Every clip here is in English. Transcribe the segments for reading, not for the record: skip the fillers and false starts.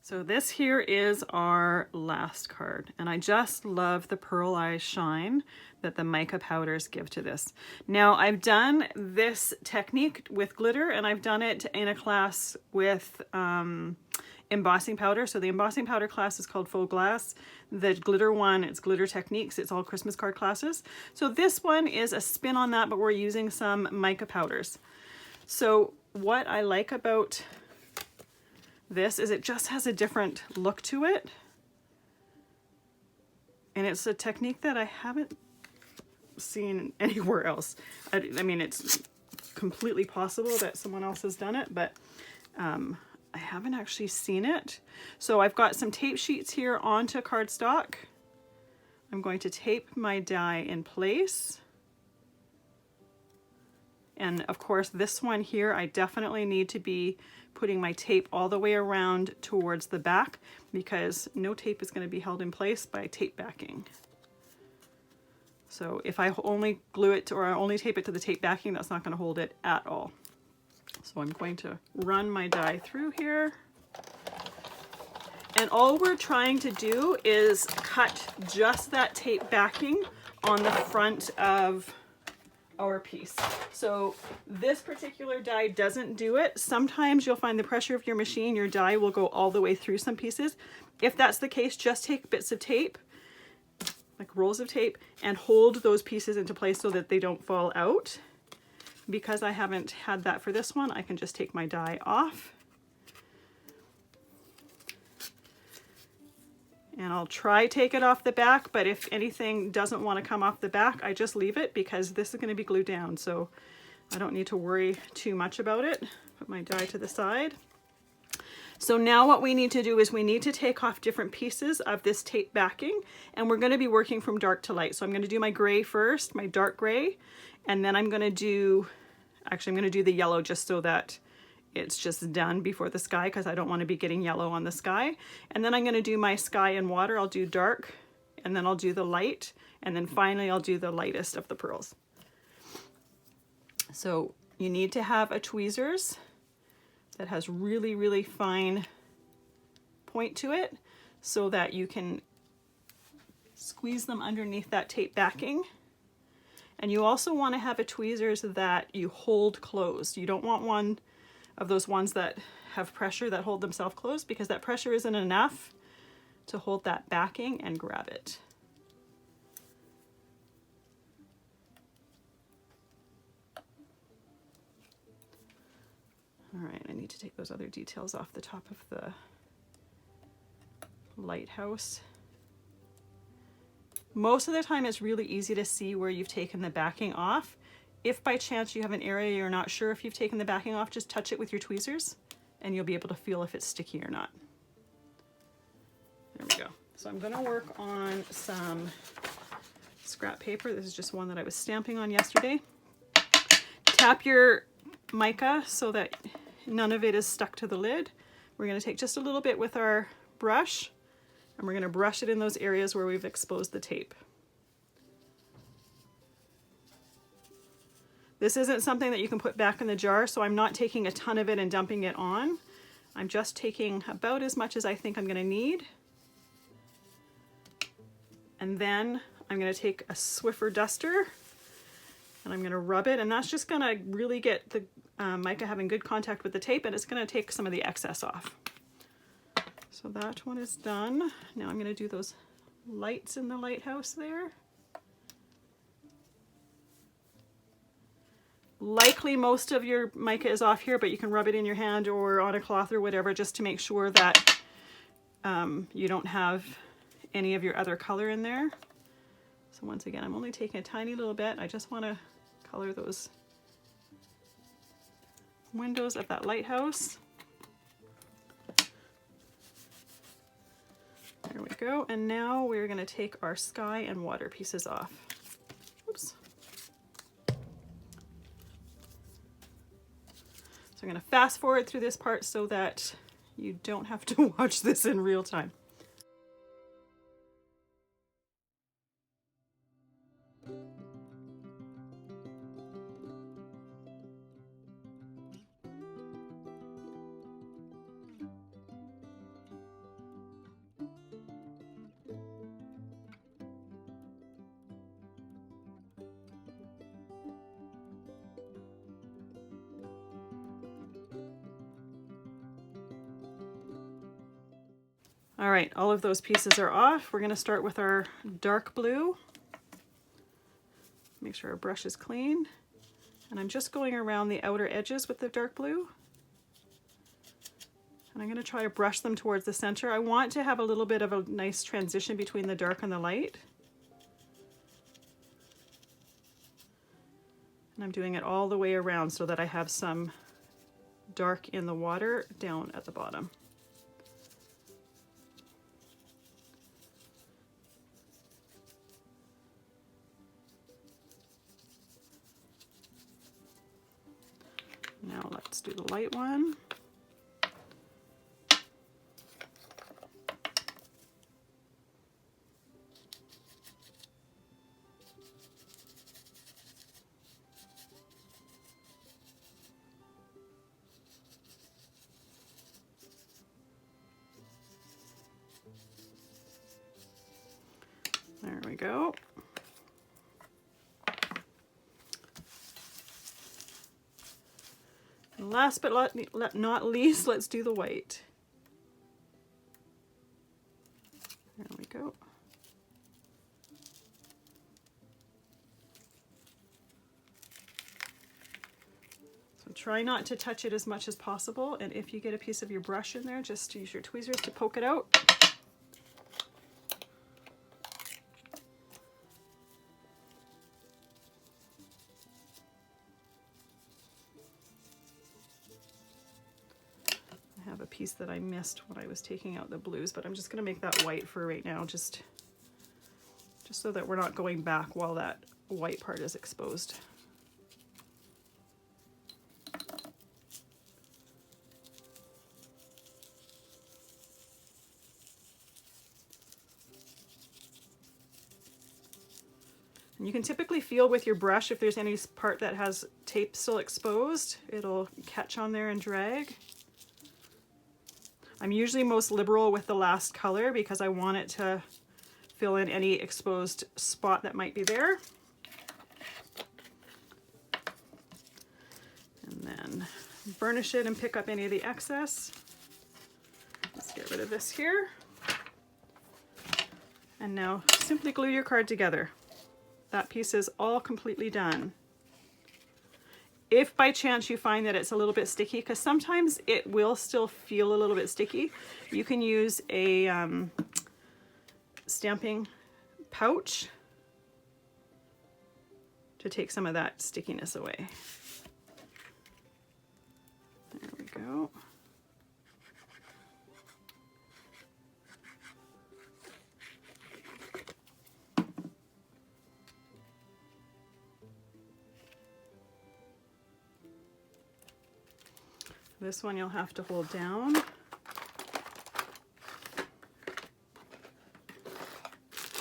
So this here is our last card, and I just love the pearl eye shine that the mica powders give to this. Now I've done this technique with glitter, and I've done it in a class with embossing powder. So the embossing powder class is called Faux Glass. The glitter one, it's Glitter Techniques. It's all Christmas card classes. So this one is a spin on that, but we're using some mica powders. So what I like about this is it just has a different look to it. And it's a technique that I haven't seen anywhere else. I mean, it's completely possible that someone else has done it, but I haven't actually seen it. So I've got some tape sheets here onto cardstock. I'm going to tape my die in place. And of course, this one here, I definitely need to be putting my tape all the way around towards the back, because no tape is going to be held in place by tape backing. So if I only glue it or I only tape it to the tape backing, that's not going to hold it at all. So I'm going to run my die through here. And all we're trying to do is cut just that tape backing on the front of our piece. So this particular die doesn't do it. Sometimes you'll find the pressure of your machine, your die will go all the way through some pieces. If that's the case, just take bits of tape, like rolls of tape, and hold those pieces into place so that they don't fall out. Because I haven't had that for this one, I can just take my die off. And I'll try take it off the back, but if anything doesn't want to come off the back, I just leave it, because this is going to be glued down, so I don't need to worry too much about it. Put my die to the side. So now what we need to do is we need to take off different pieces of this tape backing, and we're going to be working from dark to light. So I'm going to do my gray first, my dark gray, and then I'm going to do, actually I'm going to do the yellow just so that it's just done before the sky, because I don't want to be getting yellow on the sky. And then I'm going to do my sky and water. I'll do dark, and then I'll do the light, and then finally I'll do the lightest of the pearls. So you need to have a tweezers that has really, really fine point to it so that you can squeeze them underneath that tape backing. And you also want to have a tweezers that you hold closed. You don't want one of those ones that have pressure that hold themselves closed, because that pressure isn't enough to hold that backing and grab it. All right, I need to take those other details off the top of the lighthouse. Most of the time it's really easy to see where you've taken the backing off. If by chance you have an area you're not sure if you've taken the backing off, just touch it with your tweezers and you'll be able to feel if it's sticky or not. There we go. So I'm going to work on some scrap paper. This is just one that I was stamping on yesterday. Tap your mica so that none of it is stuck to the lid. We're going to take just a little bit with our brush, and we're going to brush it in those areas where we've exposed the tape. This isn't something that you can put back in the jar, so I'm not taking a ton of it and dumping it on. I'm just taking about as much as I think I'm going to need. And then I'm going to take a Swiffer duster and I'm going to rub it, and that's just going to really get the mica having good contact with the tape, and it's going to take some of the excess off. So that one is done. Now I'm going to do those lights in the lighthouse there. Likely most of your mica is off here, but you can rub it in your hand or on a cloth or whatever, just to make sure that you don't have any of your other color in there. So once again, I'm only taking a tiny little bit. I just want to color those windows of that lighthouse. There we go. And now we're going to take our sky and water pieces off. Oops. So I'm going to fast forward through this part so that you don't have to watch this in real time. All right, all of those pieces are off. We're going to start with our dark blue. Make sure our brush is clean. And I'm just going around the outer edges with the dark blue. And I'm going to try to brush them towards the center. I want to have a little bit of a nice transition between the dark and the light. And I'm doing it all the way around so that I have some dark in the water down at the bottom. Now let's do the light one. There we go. And last but not least, let's do the white. There we go. So try not to touch it as much as possible, and if you get a piece of your brush in there, just use your tweezers to poke it out. Piece that I missed when I was taking out the blues, but I'm just going to make that white for right now, just so that we're not going back while that white part is exposed. And you can typically feel with your brush if there's any part that has tape still exposed, it'll catch on there and drag. I'm usually most liberal with the last color because I want it to fill in any exposed spot that might be there. And then burnish it and pick up any of the excess. Let's get rid of this here. And now simply glue your card together. That piece is all completely done. If by chance you find that it's a little bit sticky, because sometimes it will still feel a little bit sticky, you can use a stamping pouch to take some of that stickiness away. There we go. This one you'll have to hold down.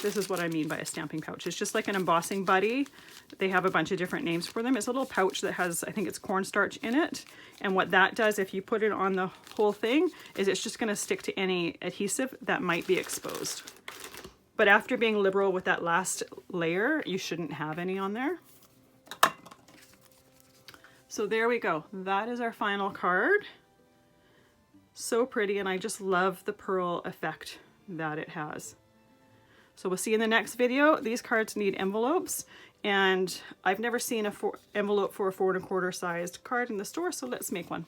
This is what I mean by a stamping pouch. It's just like an embossing buddy. They have a bunch of different names for them. It's a little pouch that has, I think it's cornstarch in it. And what that does, if you put it on the whole thing, is it's just going to stick to any adhesive that might be exposed. But after being liberal with that last layer, you shouldn't have any on there. So there we go. That is our final card. So pretty, and I just love the pearl effect that it has. So we'll see you in the next video. These cards need envelopes, and I've never seen an envelope for a 4 1/4 sized card in the store, so let's make one.